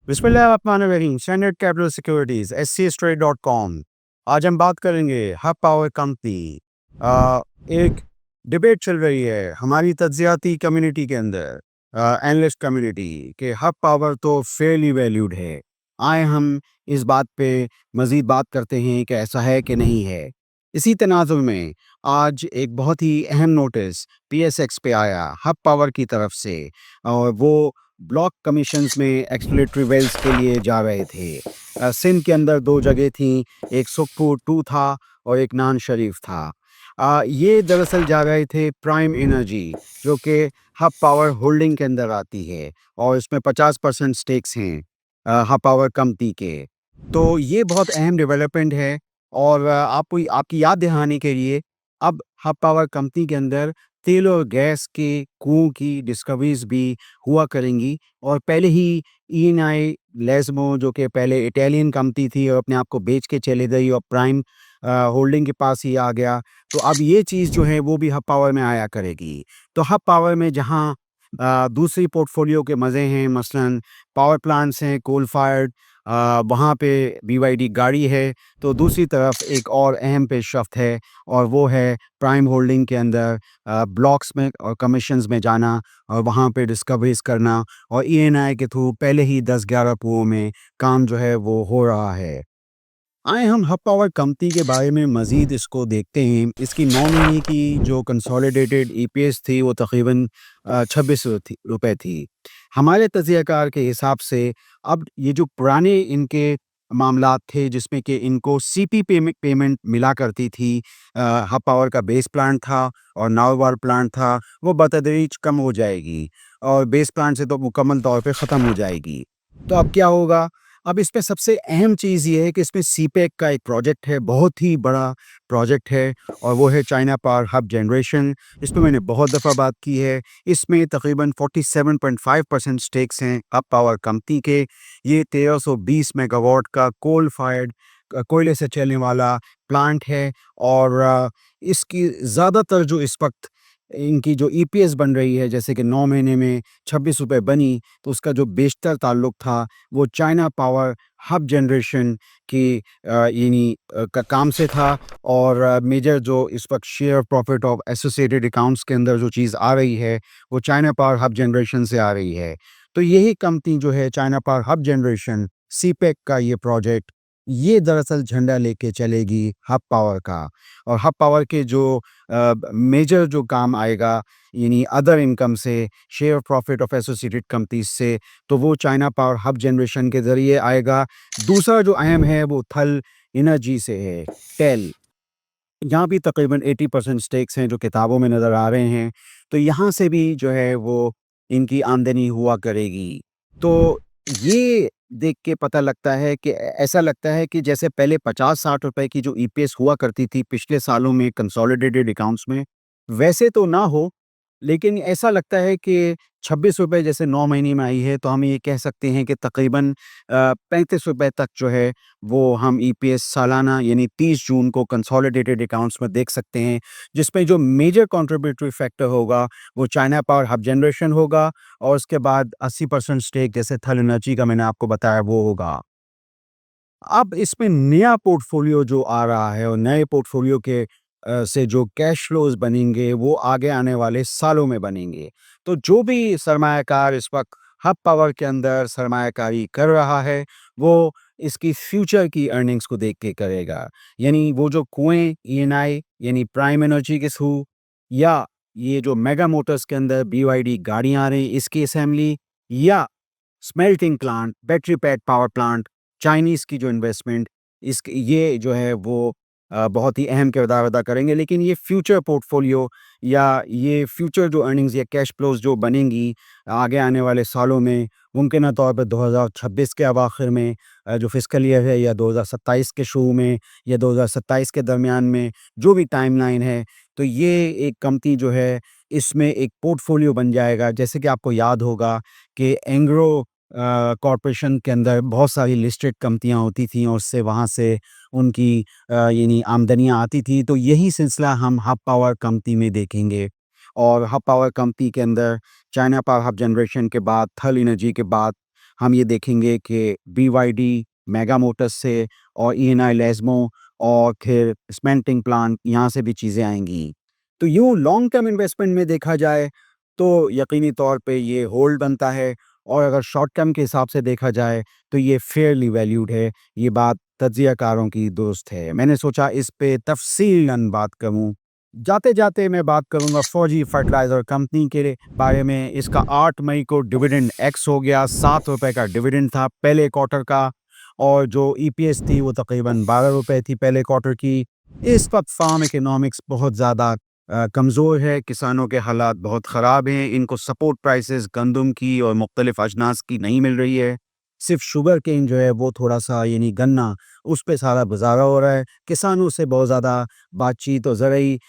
बिस्मिल्लाहिर्रहमानिर्रहीम। Standard capital securities scstrade.com। आज हम बात करेंगे हब पावर कंपनी। एक डिबेट चल रही है हमारी तज्जियाती कम्युनिटी के अंदर, एनालिस्ट कम्युनिटी के हब पावर तो फेयरली वैल्यूड है। आए हम इस बात पे मज़ीद बात करते हैं कि ऐसा है कि नहीं है। इसी तनाज़ुर में आज एक बहुत ही अहम नोटिस पीएसएक्स पे आया हब पावर की तरफ से, और वो ब्लॉक कमीशंस में एक्सप्लोरेटरी वेल्स के लिए जा रहे थे। सिंध के अंदर 2 जगह थीं, एक सुखपुर 2 था और एक नान शरीफ था। ये दरअसल जा रहे थे प्राइम एनर्जी, जो कि हब पावर होल्डिंग के अंदर आती है, और इसमें 50% स्टेक्स हैं हब पावर कंपनी के। तो ये बहुत अहम डेवलपमेंट है। और आपको आपकी याद दहानी के लिए, अब हब पावर कंपनी के अंदर तेल और गैस के कुओं की डिस्कवरीज़ भी हुआ करेंगी। और पहले ही ईएनआई लेज़्मो, जो कि पहले इटालियन कंपनी थी और अपने आप को बेच के चले गई और प्राइम होल्डिंग के पास ही आ गया, तो अब ये चीज़ जो है वो भी हब पावर में आया करेगी। तो हब पावर में जहाँ दूसरी पोर्टफोलियो के मज़े हैं, मसलन पावर प्लांट्स हैं कोल फायर्ड, वहाँ पे बीवाईडी गाड़ी है, तो दूसरी तरफ एक और अहम पेशरफ्त है, और वो है प्राइम होल्डिंग के अंदर ब्लॉक्स में और कमीशंस में जाना और वहाँ पे डिस्कवरीज़ करना, और ईएनआई के थ्रू पहले ही 10-11 कुओं में काम जो है वो हो रहा है। आए हम हब पावर कंपनी के बारे में मज़ीद इसको देखते हैं। इसकी 9 महीने की जो कंसोलिडेटेड ईपीएस थी वो तकरीबन 26 रुपए थी। हमारे तज़ियाकार के हिसाब से अब ये जो पुराने इनके मामलात थे, जिसमें कि इनको सीपी पेमेंट मिला करती थी, हब पावर का बेस प्लांट था और नाउर प्लांट था, वो बतदरीज कम हो जाएगी और बेस प्लांट से तो मुकम्मल तौर पे ख़त्म हो जाएगी। तो अब क्या होगा? अब इसमें सबसे अहम चीज़ ये है कि इसमें सीपेक का एक प्रोजेक्ट है, बहुत ही बड़ा प्रोजेक्ट है, और वो है चाइना पावर हब जनरेशन। इस पे मैंने बहुत दफ़ा बात की है। इसमें तकरीबन 47.5% स्टेक्स हैं हब पावर कंपनी के। ये 1320 मेगावाट का कोल फायर्ड कोयले से चलने वाला प्लांट है, और इसकी ज़्यादातर जो इस वक्त इनकी जो ईपीएस बन रही है, जैसे कि 9 महीने में 26 रुपए बनी, तो उसका जो बेशतर ताल्लुक था वो चाइना पावर हब जनरेशन की यानी का काम से था। और मेजर जो इस वक्त share profit of associated accounts के अंदर जो चीज़ आ रही है वो चाइना पावर हब जनरेशन से आ रही है। तो यही कंपनी जो है China power hub generation, CPEC का ये प्रोजेक्ट, ये दरअसल झंडा लेके चलेगी हब पावर का। और हब पावर के जो मेजर जो काम आएगा, यानी अदर इनकम से, share profit of associated companies से, तो वो चाइना पावर हब जनरेशन के ज़रिए आएगा। दूसरा जो अहम है वो थल एनर्जी से है, टेल। यहाँ भी तकरीबन 80% स्टेक्स हैं जो किताबों में नज़र आ रहे हैं। तो यहाँ से भी जो है वो इनकी आमदनी हुआ करेगी। तो ये देख के पता लगता है कि ऐसा लगता है कि जैसे पहले 50-60 रुपए की जो ईपीएस हुआ करती थी पिछले सालों में कंसोलिडेटेड अकाउंट्स में, वैसे तो ना हो, लेकिन ऐसा लगता है कि 26 रुपए जैसे 9 महीने में आई है, तो हम ये कह सकते हैं कि तकरीबन 35 रुपए तक जो है वो हम ईपीएस सालाना यानी 30 जून को कंसोलिडेटेड अकाउंट्स में देख सकते हैं, जिसमें जो मेजर कंट्रीब्यूटरी फैक्टर होगा वो चाइना पावर हब जनरेशन होगा, और उसके बाद 80% स्टेक जैसे थल एनर्जी का मैंने आपको बताया वो होगा। अब इसमें नया पोर्टफोलियो जो आ रहा है और नए पोर्टफोलियो के से जो कैश फ्लोज़ बनेंगे वो आगे आने वाले सालों में बनेंगे। तो जो भी सरमायाकार इस वक़्त हब पावर के अंदर सरमायाकारी कर रहा है, वो इसकी फ्यूचर की अर्निंग्स को देख के करेगा। यानी वो जो कुएँ ईएनआई यानी प्राइम एनर्जी के थ्रू, या ये जो मेगा मोटर्स के अंदर बीवाईडी गाड़ियाँ आ रही इसकी असेंबली, या smelting plant, battery pack power plant, Chinese की जो इन्वेस्टमेंट, इस ये जो है वो बहुत ही अहम किरदार अदा करेंगे। लेकिन ये फ्यूचर पोर्टफोलियो, या ये फ्यूचर जो अर्निंग्स या कैश फ्लोज़ जो बनेंगी आगे आने वाले सालों में, मुमकिन तौर पे 2026 के अवाखिर में, जो फ़िस्कल ईयर है, या 2027 के शुरू में, या 2027 के दरमियान में, जो भी टाइमलाइन है, तो ये एक कंपनी जो है इसमें एक पोर्टफोलियो बन जाएगा। जैसे कि आपको याद होगा कि एंग्रो कॉर्पोरेशन के अंदर बहुत सारी लिस्टेड कंपनियाँ होती थीं, और उससे वहाँ से उनकी यानी आमदनियाँ आती थी। तो यही सिलसिला हम हब पावर कंपनी में देखेंगे। और हब पावर कंपनी के अंदर चाइना पावर हब जनरेशन के बाद, थल एनर्जी के बाद, हम ये देखेंगे कि BYD, मेगा मोटर्स से और ENI लेज़मो और फिर सीमेंटिंग प्लांट यहाँ से भी चीज़ें आएँगी। तो यूँ लॉन्ग टर्म इन्वेस्टमेंट में देखा जाए तो यकीनी तौर पे ये होल्ड बनता है और अगर शॉर्ट टर्म के हिसाब से देखा जाए तो ये फेयरली वैल्यूड है। ये बात तज्ज़ियाकारों की दुरुस्त है। मैंने सोचा इस पे तफ़सीलन बात करूँ। जाते-जाते मैं बात करूँगा फौजी फर्टिलाइज़र कंपनी के बारे में। इसका 8 मई को डिविडेंड एक्स हो गया, ₹7 का डिविडेंड था पहले क्वार्टर का और जो ईपीएस थी वो तकरीबन ₹12 थी पहले क्वार्टर की। इस वक़्त फार्म इकोनॉमिक्स बहुत ज़्यादा कमज़ोर है, किसानों के हालात बहुत ख़राब हैं, इनको सपोर्ट प्राइसेस गंदम की और मुख्तलिफ़ अजनास की नहीं मिल रही है। सिर्फ़ शुगर केन जो है वो थोड़ा-सा यानी गन्ना, उस पे सारा गुज़ारा हो रहा है। किसानों से बहुत ज़्यादा बातचीत और ज़रूरी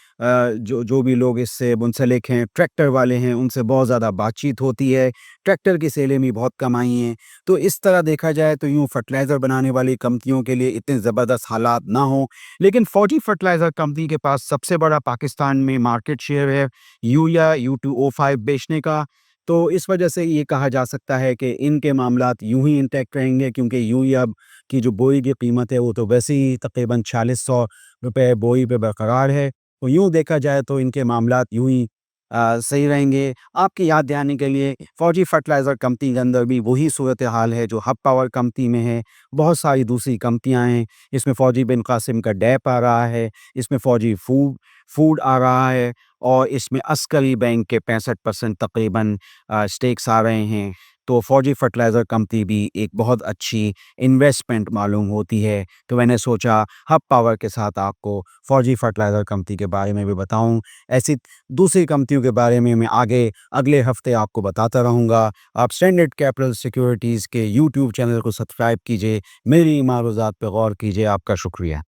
जो जो भी लोग इससे मुंसलिक हैं, ट्रैक्टर वाले हैं, उनसे बहुत ज़्यादा बातचीत होती है। ट्रैक्टर की सेलें भी बहुत कम आई हैं। तो इस तरह देखा जाए तो यूँ फर्टिलाइज़र बनाने वाली कंपनियों के लिए इतने ज़बरदस्त हालात ना हों, लेकिन फौजी फर्टिलाइज़र कंपनी के पास सबसे बड़ा पाकिस्तान में मार्केट शेयर है यूरिया U2O5 बेचने का। तो इस वजह से ये कहा जा सकता है कि इनके मामलात यूँ ही इंटैक्ट रहेंगे क्योंकि यूरिया की जो बोई की कीमत है वो तो वैसे ही तकरीबन ₹4600 बोई पे बरकरार है। तो यूँ देखा जाए तो इनके मामलात यूँ ही सही रहेंगे। आपकी याद दिलाने के लिए फौजी फर्टिलाइज़र कंपनी के अंदर भी वही सूरत हाल है जो हब पावर कंपनी में है। बहुत सारी दूसरी कंपनियाँ हैं, इसमें फौजी बिन कासिम का डैप आ रहा है, इसमें फौजी फूड आ रहा है और इसमें अस्करी बैंक के 65% तकरीबन स्टेक्स आ रहे हैं। तो फौजी फर्टिलाइज़र कंपनी भी एक बहुत अच्छी इन्वेस्टमेंट मालूम होती है। तो मैंने सोचा हब पावर के साथ आपको फौजी फर्टिलाइज़र कंपनी के बारे में भी बताऊँ। ऐसी दूसरी कंपनियों के बारे में मैं आगे अगले हफ्ते आपको बताता रहूँगा। आप स्टैंडर्ड कैपिटल सिक्योरिटीज़ के यूट्यूब चैनल को सब्सक्राइब कीजिए। मेरी मारूज़ात पे गौर कीजिए। आपका शुक्रिया।